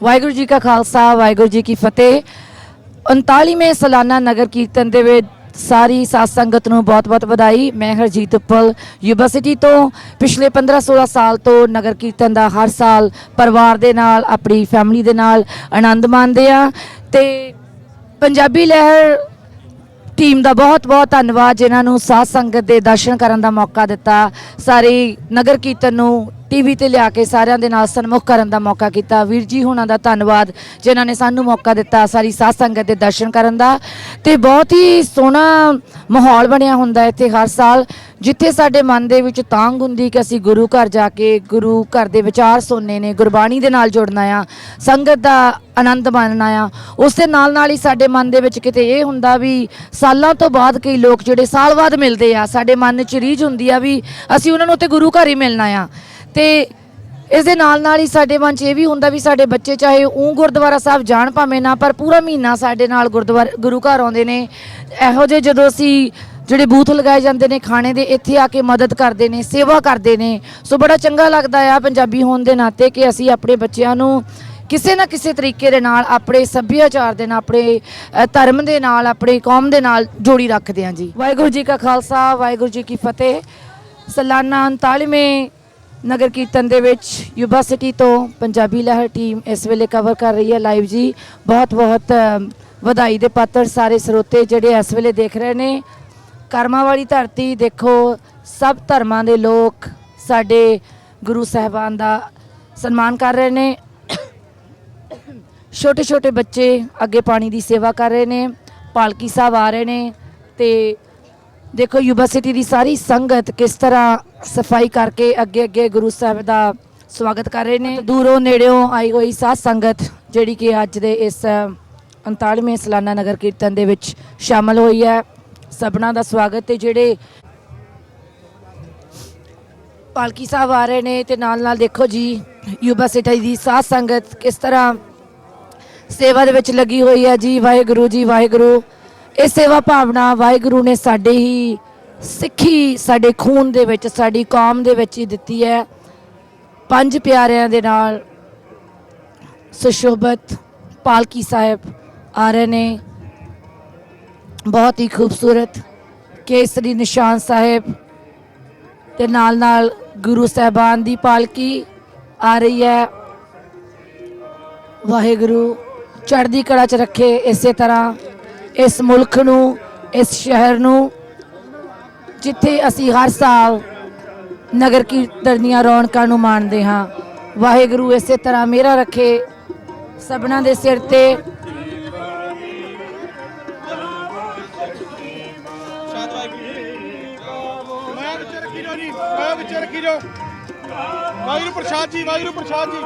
ਵਾਹਿਗੁਰੂ ਜੀ ਕਾ ਖਾਲਸਾ ਵਾਹਿਗੁਰੂ ਜੀ ਕੀ ਫਤਿਹ। 39ਵੇਂ ਸਾਲਾਨਾ ਨਗਰ ਕੀਰਤਨ ਦੇ ਵਿੱਚ ਸਾਰੀ ਸਾਧ ਸੰਗਤ ਨੂੰ ਬਹੁਤ-ਬਹੁਤ ਵਧਾਈ। ਮੈਂ ਹਰਜੀਤ ਉੱਪਲ ਯੂਬਾ ਸਿਟੀ ਤੋਂ ਪਿਛਲੇ 15-16 ਸਾਲ ਤੋਂ ਨਗਰ ਕੀਰਤਨ ਦਾ ਹਰ ਸਾਲ ਪਰਿਵਾਰ ਦੇ ਨਾਲ ਆਪਣੀ ਫੈਮਿਲੀ ਦੇ ਨਾਲ ਆਨੰਦ ਮਾਣਦੇ ਆ ਤੇ ਪੰਜਾਬੀ ਲਹਿਰ ਟੀਮ ਦਾ ਬਹੁਤ-ਬਹੁਤ ਧੰਨਵਾਦ ਜਿਨ੍ਹਾਂ ਨੂੰ ਸਾਧ ਸੰਗਤ ਦੇ ਦਰਸ਼ਨ ਕਰਨ ਦਾ ਮੌਕਾ ਦਿੱਤਾ। ਸਾਰੇ ਨਗਰ ਕੀਰਤਨ ਨੂੰ ਟੀਵੀ ਤੇ ਲਿਆ ਕੇ ਸਾਰਿਆਂ ਦੇ ਨਾਲ ਸਨਮੁਖ ਕਰਨ ਦਾ ਮੌਕਾ ਕੀਤਾ। ਵੀਰ ਜੀ ਹੁਣਾਂ ਦਾ ਧੰਨਵਾਦ ਜਿਨ੍ਹਾਂ ਨੇ ਸਾਨੂੰ ਮੌਕਾ ਦਿੱਤਾ ਸਾਰੀ ਸਾਧ ਸੰਗਤ ਦੇ ਦਰਸ਼ਨ ਕਰਨ ਦਾ। ਤੇ ਬਹੁਤ ਹੀ ਸੋਹਣਾ ਮਾਹੌਲ ਬਣਿਆ ਹੁੰਦਾ ਇੱਥੇ ਹਰ ਸਾਲ, ਜਿੱਥੇ ਸਾਡੇ ਮਨ ਦੇ ਵਿੱਚ ਤਾਂਘ ਹੁੰਦੀ ਕਿ ਅਸੀਂ ਗੁਰੂ ਘਰ ਜਾ ਕੇ ਗੁਰੂ ਘਰ ਦੇ ਵਿਚਾਰ ਸੁਣਨੇ ਨੇ, ਗੁਰਬਾਣੀ ਦੇ ਨਾਲ ਜੁੜਨਾ ਆ, ਸੰਗਤ ਦਾ ਆਨੰਦ ਮਾਣਨਾ ਆ। ਉਸ ਦੇ ਨਾਲ ਹੀ ਸਾਡੇ ਮਨ ਦੇ ਵਿੱਚ ਕਿਤੇ ਇਹ ਹੁੰਦਾ ਵੀ ਸਾਲਾਂ ਤੋਂ ਬਾਅਦ ਕਈ ਲੋਕ ਜਿਹੜੇ ਸਾਲ ਬਾਅਦ ਮਿਲਦੇ ਆ, ਸਾਡੇ ਮਨ 'ਚ ਰੀਝ ਹੁੰਦੀ ਆ ਵੀ ਅਸੀਂ ਉਹਨਾਂ ਨੂੰ ਤੇ ਗੁਰੂ ਘਰ ਹੀ ਮਿਲਣਾ ਆ। ਤੇ ਇਸ ਦੇ ਨਾਲ ਹੀ ਸਾਡੇ ਮਨ 'ਚ ਇਹ ਵੀ ਹੁੰਦਾ ਵੀ ਸਾਡੇ ਬੱਚੇ ਚਾਹੇ ਉਹ ਗੁਰਦੁਆਰਾ ਸਾਹਿਬ ਜਾਣ ਭਾਵੇਂ ਨਾ, ਪਰ ਪੂਰਾ ਮਹੀਨਾ ਸਾਡੇ ਨਾਲ ਗੁਰੂ ਘਰ ਆਉਂਦੇ ਨੇ। ਇਹੋ ਜਿਹੇ ਜਦੋਂ ਅਸੀਂ ਜਿਹੜੇ ਬੂਥ ਲਗਾਏ ਜਾਂਦੇ ਨੇ ਖਾਣੇ ਦੇ, ਇੱਥੇ ਆ ਕੇ ਮਦਦ ਕਰਦੇ ਨੇ, ਸੇਵਾ ਕਰਦੇ ਨੇ। ਸੋ ਬੜਾ ਚੰਗਾ ਲੱਗਦਾ ਆ ਪੰਜਾਬੀ ਹੋਣ ਦੇ ਨਾਤੇ ਕਿ ਅਸੀਂ ਆਪਣੇ ਬੱਚਿਆਂ ਨੂੰ ਕਿਸੇ ਨਾ ਕਿਸੇ ਤਰੀਕੇ ਦੇ ਨਾਲ ਆਪਣੇ ਸੱਭਿਆਚਾਰ ਦੇ ਨਾਲ, ਆਪਣੇ ਧਰਮ ਦੇ ਨਾਲ, ਆਪਣੀ ਕੌਮ ਦੇ ਨਾਲ ਜੋੜੀ ਰੱਖਦੇ ਹਾਂ ਜੀ। ਵਾਹਿਗੁਰੂ ਜੀ ਕਾ ਖਾਲਸਾ ਵਾਹਿਗੁਰੂ ਜੀ ਕੀ ਫਤਿਹ। ਸਾਲਾਨਾ 39ਵੇਂ ਨਗਰ ਕੀਰਤਨ ਦੇ ਵਿੱਚ ਯੂਬਾ ਸਿਟੀ ਤੋਂ ਪੰਜਾਬੀ ਲਹਿਰ ਟੀਮ ਇਸ ਵੇਲੇ ਕਵਰ ਕਰ ਰਹੀ ਹੈ ਲਾਈਵ ਜੀ। ਬਹੁਤ ਵਧਾਈ ਦੇ ਪਾਤਰ ਸਾਰੇ ਸਰੋਤੇ ਜਿਹੜੇ ਇਸ ਵੇਲੇ ਦੇਖ ਰਹੇ ਨੇ। ਕਰਮਾਂ ਵਾਲੀ ਧਰਤੀ ਦੇਖੋ, ਸਭ ਧਰਮਾਂ ਦੇ ਲੋਕ ਸਾਡੇ ਗੁਰੂ ਸਾਹਿਬਾਨ ਦਾ ਸਨਮਾਨ ਕਰ ਰਹੇ ਨੇ। ਛੋਟੇ ਬੱਚੇ ਅੱਗੇ ਪਾਣੀ ਦੀ ਸੇਵਾ ਕਰ ਰਹੇ ਨੇ, ਪਾਲਕੀ ਸਾਹਿਬ ਆ ਰਹੇ ਨੇ ਤੇ ਦੇਖੋ ਯੂਬਾ ਸਿਟੀ ਦੀ ਸਾਰੀ ਸੰਗਤ ਕਿਸ ਤਰ੍ਹਾਂ ਸਫਾਈ ਕਰਕੇ ਅੱਗੇ ਗੁਰੂ ਸਾਹਿਬ ਦਾ ਸਵਾਗਤ ਕਰ ਰਹੇ ਨੇ। ਦੂਰੋਂ ਨੇੜਿਓਂ ਆਈ ਹੋਈ ਸਾਧ ਸੰਗਤ ਜਿਹੜੀ ਕਿ ਅੱਜ ਦੇ ਇਸ 39ਵੇਂ ਸਾਲਾਨਾ ਨਗਰ ਕੀਰਤਨ ਦੇ ਵਿੱਚ ਸ਼ਾਮਲ ਹੋਈ ਹੈ, ਸਭਨਾਂ ਦਾ ਸਵਾਗਤ। ਤੇ ਜਿਹੜੇ ਪਾਲਕੀ ਸਾਹਿਬ ਆ ਰਹੇ ਨੇ ਤੇ ਨਾਲ ਦੇਖੋ ਜੀ ਯੂਬਾ ਸਿਟੀ ਦੀ ਸਾਧ ਸੰਗਤ ਕਿਸ ਤਰ੍ਹਾਂ ਸੇਵਾ ਦੇ ਵਿੱਚ ਲੱਗੀ ਹੋਈ ਹੈ ਜੀ। ਵਾਹਿਗੁਰੂ ਜੀ ਵਾਹਿਗੁਰੂ। ਇਹ ਸੇਵਾ ਭਾਵਨਾ ਵਾਹਿਗੁਰੂ ਨੇ ਸਾਡੇ ਹੀ ਸਿੱਖੀ, ਸਾਡੇ ਖੂਨ ਦੇ ਵਿੱਚ, ਸਾਡੀ ਕੌਮ ਦੇ ਵਿੱਚ ਹੀ ਦਿੱਤੀ ਹੈ। 5 ਪਿਆਰਿਆਂ ਦੇ ਨਾਲ ਸੁਸ਼ੋਭਿਤ ਪਾਲਕੀ ਸਾਹਿਬ ਆ ਰਹੇ ਨੇ, ਬਹੁਤ ਹੀ ਖੂਬਸੂਰਤ ਕੇਸਰੀ ਨਿਸ਼ਾਨ ਸਾਹਿਬ ਤੇ ਨਾਲ ਗੁਰੂ ਸਾਹਿਬਾਨ ਦੀ ਪਾਲਕੀ ਆ ਰਹੀ ਹੈ। ਵਾਹਿਗੁਰੂ ਚੜ੍ਹਦੀ ਕਲਾ 'ਚ ਰੱਖੇ ਇਸੇ ਤਰ੍ਹਾਂ ਇਸ ਮੁਲਕ ਨੂੰ, ਇਸ ਸ਼ਹਿਰ ਨੂੰ, ਜਿੱਥੇ ਅਸੀਂ ਹਰ ਸਾਲ ਨਗਰ ਕੀਰਤਨ ਦੀਆਂ ਰੌਣਕਾਂ ਨੂੰ ਮਾਣਦੇ ਹਾਂ। ਵਾਹਿਗੁਰੂ ਇਸੇ ਤਰ੍ਹਾਂ ਮਿਹਰ ਰੱਖੇ ਸਭਨਾਂ ਦੇ ਸਿਰ ਤੇ। ਵਾਹਿਗੁਰੂ ਪ੍ਰਸ਼ਾਦ ਜੀ, ਵਾਹਿਗੁਰੂ ਪ੍ਰਸ਼ਾਦ ਜੀ,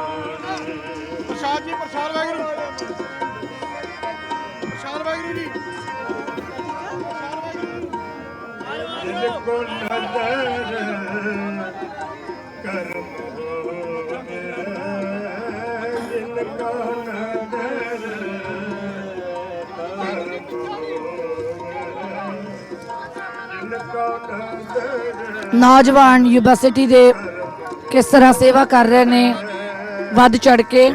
ਪ੍ਰਸ਼ਾਦ ਜੀ, ਪ੍ਰਸ਼ਾਦ ਵਾਹਿਗੁਰੂ, ਪ੍ਰਸ਼ਾਦ ਵਾਹਿਗੁਰੂ ਜੀ। ਜਿनको नजर करम हो गया, जिनको नजर करम हो गया, ਨੌਜਵਾਨ ਯੂਬਾ ਸਿਟੀ ਦੇ ਕਿਸ ਤਰ੍ਹਾਂ ਸੇਵਾ ਕਰ ਰਹੇ ਨੇ ਵੱਧ ਚੜ ਕੇ।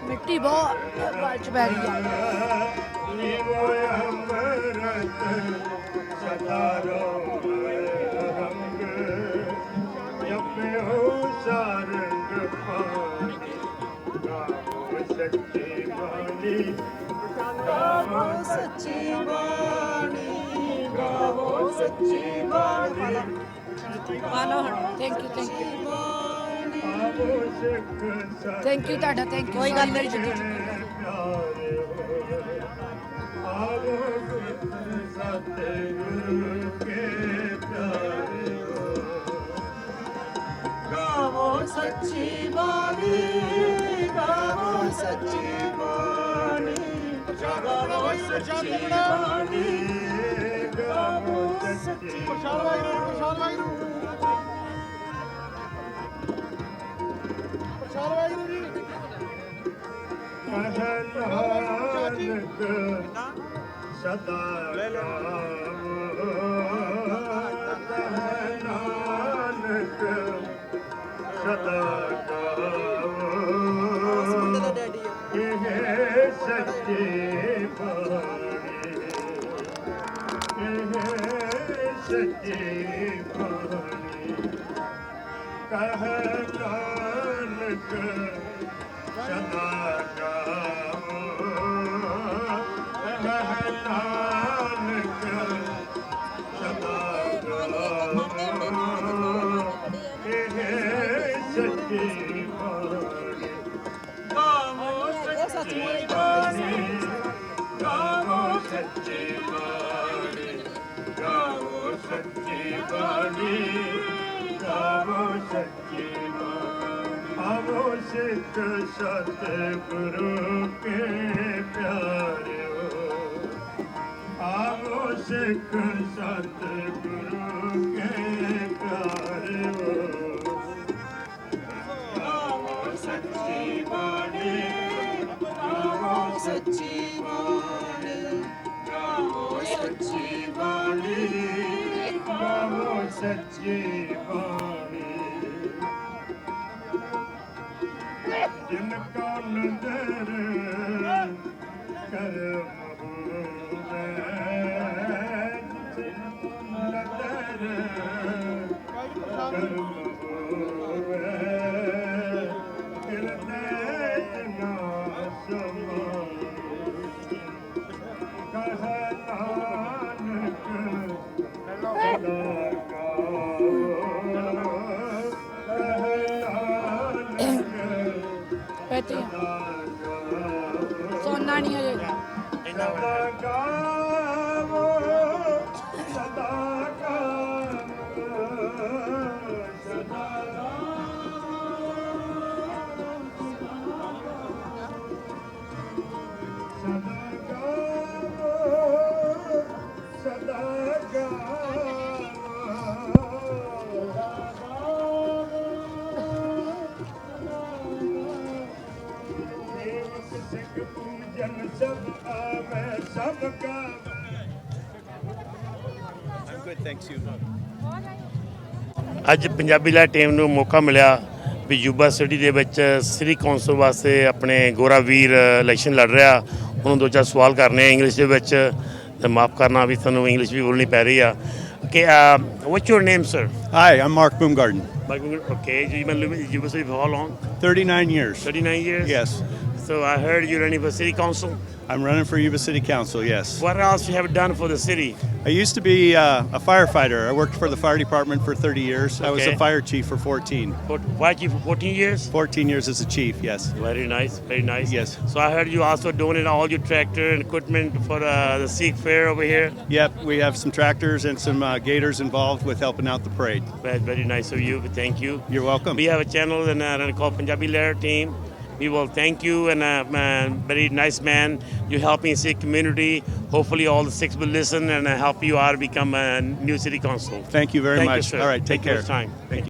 ਮਿੱਟੀ ਬਹੁਤ ਗਲ 'ਚ ਪੈ ਗਈ ਆ। ਥੈਂਕ ਯੂ ਤੁਹਾਡਾ, ਥੈਂਕ ਯੂ। ਕੋਈ ਗੱਲ ਨਹੀਂ ਜੀ। सच्ची बानी गावो, सच्ची बानी गावो, सच्ची बानी गावो, सच्ची ਪ੍ਰਸ਼ਾਦ ਵਾਹਿਗੁਰੂ, ਪ੍ਰਸ਼ਾਦ ਵਾਹਿਗੁਰੂ, ਪ੍ਰਸ਼ਾਦ ਵਾਹਿਗੁਰੂ ਜੀ। कहना ਸਦਾ ਗਾਵੋ ਕਹੈ ਨਾਨਕ ਸਦਾ ਗਾਵੋ ਇਹ ਸੱਚੀ ਬਾਣੀ ਇਹ ਸੱਚੀ ਬਾਣੀ ਕਹੈ ਨਾਨਕ ਸਦਾ ਗਾਵੋ ਕਹੈ ਨਾਨਕ ਸਦਾ ਗਾਵੋ ਇਹ ਸੱਚੀ ਬਾਣੀ ਗਾਵੋ ਸੱਚੀ ਬਾਣੀ ਗਾਵੋ ਸੱਚੀ ਬਾਣੀ ਗਾਵੋ ਸੱਚੀ ਬਾਣੀ ਗਾਵੋ ਸੱਚੀ ਬਾਣੀ ਆਵੋ ਸਿੱਖ ਸਤਿਗੁਰੂ ਕੇ ਪਿਆਰਿਓ ਆਵੋ ਸਿੱਖ ਸਤਿਗੁਰੂ ਕੇ ਪਿਆਰਿਓ ਗਾਵੋ ਸੱਚੀ ਬਾਣੀ ਗਾਵੋ ਸੱਚੀ ਬਾਣੀ ਗਾਵੋ ਸੱਚੀ ਬਾਣੀ ਗਾਵੋ ਸੱਚੀ ਬਾਣੀ ਜਿਨ ਕਾ ਨਦਰ ਕਰਮ ਹੋਵੇ ਜਿਨ ਕਾ ਨਦਰ ਕਰਮ ਹੋਵੇ ਹਿਰਦੈ ਨਾ ਸਮਾਏ ਕਹੈ ਨਾਨਕ ਸਦਾ ਗਾਵੋ ਕਹੈ ਨਾਨਕ ਇੱਥੇ ਸੋਨਾ ਨਹੀਂ ਹਜੇ ਸਦਾ ਗਾਵੋ ਸਦਾ ਗਾਵੋ ਸਦਾ ਸਿੱਖ ਪੂਜਨ ਸਭ ਆਵੇ ਸਭ ਗਾਵੇ ਅੱਜ ਪੰਜਾਬੀ ਲਾਈਵ ਟੀਮ ਨੂੰ ਮੌਕਾ ਮਿਲਿਆ ਵੀ ਯੂਬਾ ਸਿਟੀ ਦੇ ਵਿੱਚ ਸਿਟੀ ਕੌਂਸਲ ਵਾਸਤੇ ਆਪਣੇ ਗੋਰਾ ਵੀਰ ਇਲੈਕਸ਼ਨ ਲੜ ਰਿਹਾ। ਉਹਨੂੰ ਦੋ ਚਾਰ ਸਵਾਲ ਕਰਨੇ ਆ ਇੰਗਲਿਸ਼ ਦੇ ਵਿੱਚ ਤੇ ਮਾਫ ਕਰਨਾ ਵੀ ਤੁਹਾਨੂੰ ਇੰਗਲਿਸ਼ ਵੀ ਬੋਲਣੀ ਪੈ ਰਹੀ ਆ ਕਿ what's your name, sir? Hi, I'm Mark Boomgarden. Okay, you've been living in Yuba City for how long? 39 years. 39 years? Yes. So I heard you're running for city council. I'm running for Yuba City Council, yes. What else you have done for the city? I used to be a firefighter. I worked for the fire department for 30 years. I was Okay. a fire chief for 14. Why you for 14 years? 14 years as a chief, yes. Very nice, very nice. Yes. So I heard you also donated all your tractor and equipment for the Sikh fair over here. Yep, we have some tractors and some gators involved with helping out the parade. Very, very nice of you. Thank you. You're welcome. We have a channel and called Punjabi Lair Team. We will thank you and very nice man. You're helping Sikh community. Hopefully all the Sikhs will listen and help you out become a new city council. Thank you very Thank you, much. sir. All right, take Thank you for care. your time. Thank you.